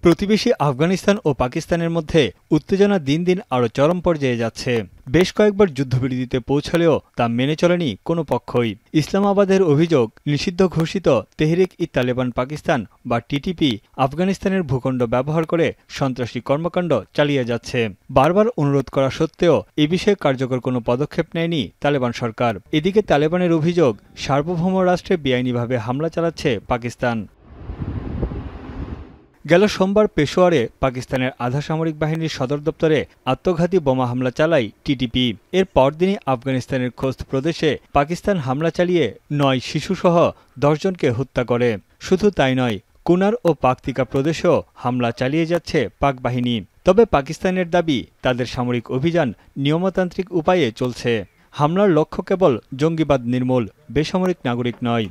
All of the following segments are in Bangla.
প্রতিবেশী আফগানিস্তান ও পাকিস্তানের মধ্যে উত্তেজনা দিন দিন আরও চরম পর্যায়ে যাচ্ছে। বেশ কয়েকবার যুদ্ধবিরতিতে পৌঁছালেও তা মেনে চলেনি কোনো পক্ষই। ইসলামাবাদের অভিযোগ, নিষিদ্ধ ঘোষিত তেহরিক-ই-তালেবান পাকিস্তান বা টিটিপি আফগানিস্তানের ভূখণ্ড ব্যবহার করে সন্ত্রাসী কর্মকাণ্ড চালিয়ে যাচ্ছে। বারবার অনুরোধ করা সত্ত্বেও এ বিষয়ে কার্যকর কোনো পদক্ষেপ নেয়নি তালেবান সরকার। এদিকে তালেবানের অভিযোগ, সার্বভৌম রাষ্ট্রে বেআইনিভাবে হামলা চালাচ্ছে পাকিস্তান। গেল সোমবার পেশোয়ারে পাকিস্তানের আধা সামরিক বাহিনীর সদর দপ্তরে আত্মঘাতী বোমা হামলা চালায় টিটিপি। এর পরদিনই আফগানিস্তানের খোস্ত প্রদেশে পাকিস্তান হামলা চালিয়ে ৯ শিশুসহ ১০ জনকে হত্যা করে। শুধু তাই নয়, কুনার ও পাকতিকা প্রদেশেও হামলা চালিয়ে যাচ্ছে পাক বাহিনী। তবে পাকিস্তানের দাবি, তাদের সামরিক অভিযান নিয়মতান্ত্রিক উপায়ে চলছে। হামলার লক্ষ্য কেবল জঙ্গিবাদ নির্মূল, বেসামরিক নাগরিক নয়।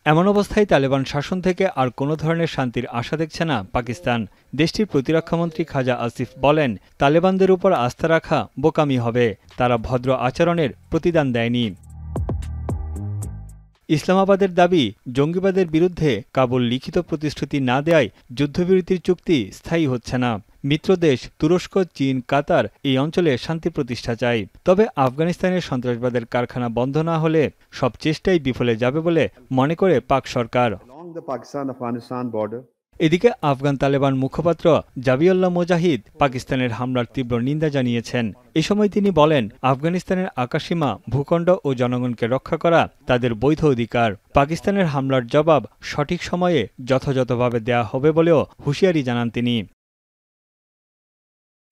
এমন অবস্থায় তালেবান শাসন থেকে আর কোনো ধরনের শান্তির আশা দেখছে না পাকিস্তান। দেশটির প্রতিরক্ষামন্ত্রী খাজা আসিফ বলেন, তালেবানদের উপর আস্থা রাখা বোকামি হবে, তারা ভদ্র আচরণের প্রতিদান দেয়নি। ইসলামাবাদের দাবি, জঙ্গিবাদের বিরুদ্ধে কাবুল লিখিত প্রতিশ্রুতি না দেয়ায় যুদ্ধবিরতির চুক্তি স্থায়ী হচ্ছে না। মিত্রদেশ তুরস্ক, চীন, কাতার এই অঞ্চলে শান্তি প্রতিষ্ঠা চায়। তবে আফগানিস্তানের সন্ত্রাসবাদের কারখানা বন্ধ না হলে সব চেষ্টাই বিফলে যাবে বলে মনে করে পাক সরকার। এদিকে আফগান তালেবান মুখপাত্র জাবিউল্লাহ মুজাহিদ পাকিস্তানের হামলার তীব্র নিন্দা জানিয়েছেন। এ সময় তিনি বলেন, আফগানিস্তানের আকাশসীমা, ভূখণ্ড ও জনগণকে রক্ষা করা তাদের বৈধ অধিকার। পাকিস্তানের হামলার জবাব সঠিক সময়ে যথাযথভাবে দেয়া হবে বলেও হুঁশিয়ারি জানান তিনি।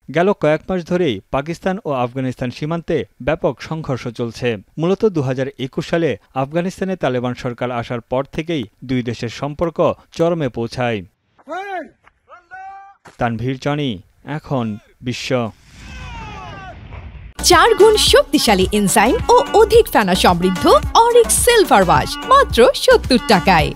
গেল কয়েক মাস ধরেই পাকিস্তান ও আফগানিস্তান সীমান্তে ব্যাপক সংঘর্ষ চলছে। মূলত ২০২১ সালে আফগানিস্তানে তালেবান সরকার আসার পর থেকেই দুই দেশের সম্পর্ক চরমে পৌঁছায়। তানভীর জনি, এখন বিশ্ব। ৪ গুণ শক্তিশালী এনজাইম ও অধিক ফেনা সমৃদ্ধ অরিক সিলভার ওয়াশ মাত্র ৭০ টাকায়।